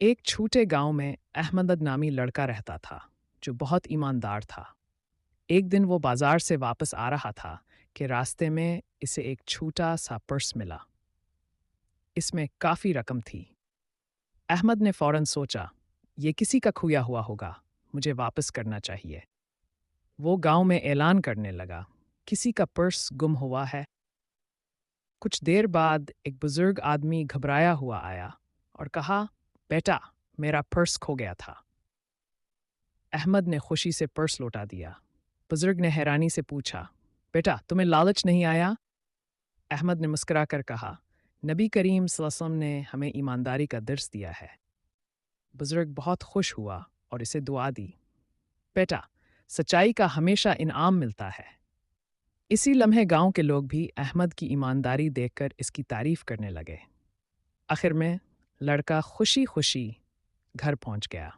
ایک چھوٹے گاؤں میں احمد نامی لڑکا رہتا تھا جو بہت ایماندار تھا۔ ایک دن وہ بازار سے واپس آ رہا تھا کہ راستے میں اسے ایک چھوٹا سا پرس ملا۔ اس میں کافی رقم تھی۔ احمد نے فوراً سوچا، یہ کسی کا کھویا ہوا ہوگا، مجھے واپس کرنا چاہیے۔ وہ گاؤں میں اعلان کرنے لگا، کسی کا پرس گم ہوا ہے۔ کچھ دیر بعد ایک بزرگ آدمی گھبرایا ہوا آیا اور کہا، بیٹا، میرا پرس کھو گیا تھا۔ احمد نے خوشی سے پرس لوٹا دیا۔ بزرگ نے حیرانی سے پوچھا، بیٹا، تمہیں لالچ نہیں آیا؟ احمد نے مسکرا کر کہا، نبی کریم صلی اللہ علیہ وسلم نے ہمیں ایمانداری کا درس دیا ہے۔ بزرگ بہت خوش ہوا اور اسے دعا دی، بیٹا، سچائی کا ہمیشہ انعام ملتا ہے۔ اسی لمحے گاؤں کے لوگ بھی احمد کی ایمانداری دیکھ کر اس کی تعریف کرنے لگے۔ آخر میں لڑکا خوشی خوشی گھر پہنچ گیا۔